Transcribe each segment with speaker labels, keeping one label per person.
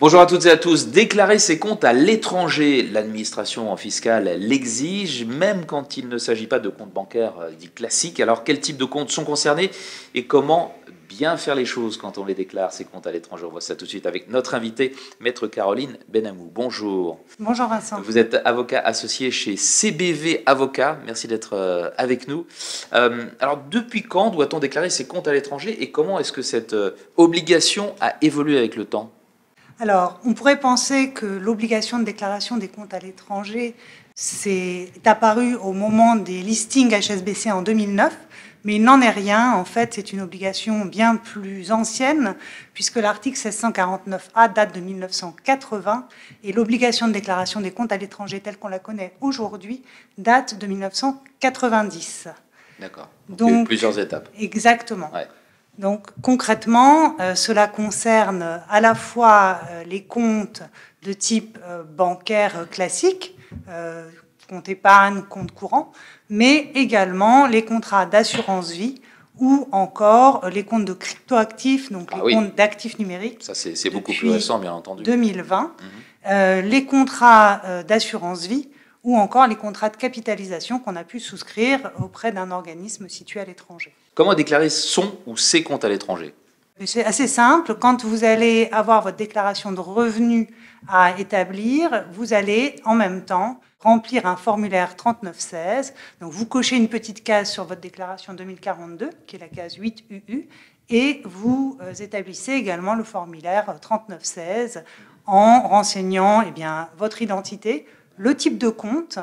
Speaker 1: Bonjour à toutes et à tous. Déclarer ses comptes à l'étranger, l'administration fiscale l'exige, même quand il ne s'agit pas de comptes bancaires dits classiques. Alors, quel type de comptes sont concernés et comment bien faire les choses quand on les déclare, ces comptes à l'étranger? On voit ça tout de suite avec notre invitée, Maître Caroline Benamou. Bonjour.
Speaker 2: Bonjour Vincent.
Speaker 1: Vous êtes avocat associé chez CBV Avocats. Merci d'être avec nous. Alors, depuis quand doit-on déclarer ses comptes à l'étranger et comment est-ce que cette obligation a évolué avec le temps?
Speaker 2: Alors, on pourrait penser que l'obligation de déclaration des comptes à l'étranger est apparue au moment des listings HSBC en 2009, mais il n'en est rien. En fait, c'est une obligation bien plus ancienne, puisque l'article 1649A date de 1980, et l'obligation de déclaration des comptes à l'étranger telle qu'on la connaît aujourd'hui date de 1990.
Speaker 1: D'accord. Donc, il y a eu plusieurs étapes.
Speaker 2: Exactement.
Speaker 1: Ouais.
Speaker 2: Donc concrètement, cela concerne à la fois les comptes de type bancaire classique, compte épargne, compte courant, mais également les contrats d'assurance vie ou encore les comptes de cryptoactifs, donc les comptes d'actifs numériques.
Speaker 1: Ça, c'est beaucoup plus récent, bien entendu.
Speaker 2: 2020, les contrats d'assurance vie ou encore les contrats de capitalisation qu'on a pu souscrire auprès d'un organisme situé à l'étranger.
Speaker 1: Comment déclarer son ou ses comptes à l'étranger?
Speaker 2: C'est assez simple. Quand vous allez avoir votre déclaration de revenus à établir, vous allez en même temps remplir un formulaire 3916. Donc vous cochez une petite case sur votre déclaration 2042, qui est la case 8UU, et vous établissez également le formulaire 3916 en renseignant votre identité, le type de compte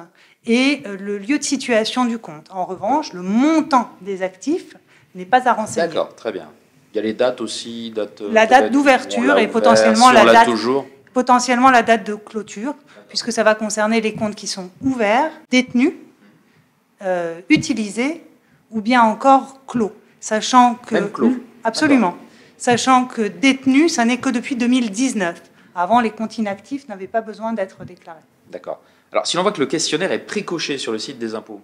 Speaker 2: et le lieu de situation du compte. En revanche, le montant des actifs n'est pas à renseigner.
Speaker 1: D'accord, très bien. Il y a les dates aussi,
Speaker 2: la date d'ouverture et potentiellement, potentiellement la date de clôture, puisque ça va concerner les comptes qui sont ouverts, détenus, utilisés ou bien encore clos. Sachant que,
Speaker 1: même clos.
Speaker 2: Absolument. Sachant que détenus, ça n'est que depuis 2019. Avant, les comptes inactifs n'avaient pas besoin d'être déclarés.
Speaker 1: D'accord. Alors, si l'on voit que le questionnaire est précoché sur le site des impôts,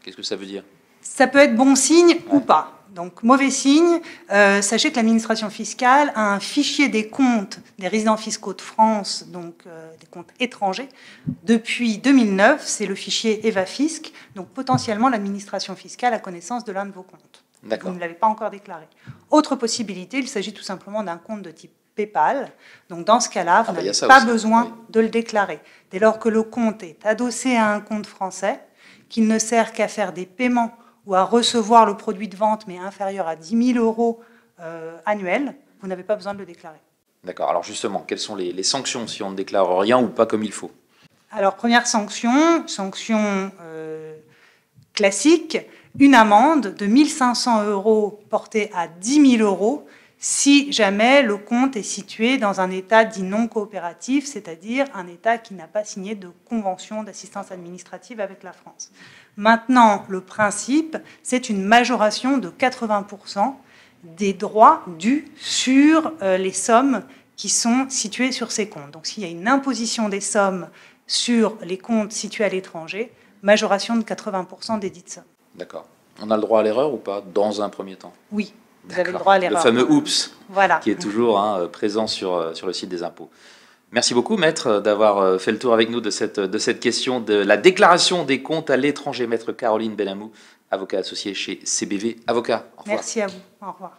Speaker 1: qu'est-ce que ça veut dire?
Speaker 2: Ça peut être bon signe ou pas. Donc, mauvais signe, sachez que l'administration fiscale a un fichier des comptes des résidents fiscaux de France, donc des comptes étrangers. Depuis 2009, c'est le fichier EvaFisc. Donc, potentiellement, l'administration fiscale a connaissance de l'un de vos comptes. Vous ne l'avez pas encore déclaré. Autre possibilité, il s'agit tout simplement d'un compte de type PayPal. Donc, dans ce cas-là, vous n'avez pas besoin de le déclarer. Dès lors que le compte est adossé à un compte français, qu'il ne sert qu'à faire des paiements ou à recevoir le produit de vente, mais inférieur à 10 000 euros annuels, vous n'avez pas besoin de le déclarer.
Speaker 1: D'accord. Alors justement, quelles sont les sanctions si on ne déclare rien ou pas comme il faut?
Speaker 2: Alors, première sanction classique, une amende de 1 500 euros portée à 10 000 euros si jamais le compte est situé dans un État dit non coopératif, c'est-à-dire un État qui n'a pas signé de convention d'assistance administrative avec la France. Maintenant, le principe, c'est une majoration de 80% des droits dus sur les sommes qui sont situées sur ces comptes. Donc, s'il y a une imposition des sommes sur les comptes situés à l'étranger, majoration de 80% des dites sommes.
Speaker 1: D'accord. On a le droit à l'erreur ou pas, dans un premier temps?
Speaker 2: Oui. Vous avez le droit à l'erreur.
Speaker 1: Le fameux OUPS,
Speaker 2: voilà,
Speaker 1: qui est toujours présent sur le site des impôts. Merci beaucoup, Maître, d'avoir fait le tour avec nous de cette question de la déclaration des comptes à l'étranger. Maître Caroline Benamou, avocat associé chez CBV Avocats. Au revoir.
Speaker 2: Merci à vous. Au revoir.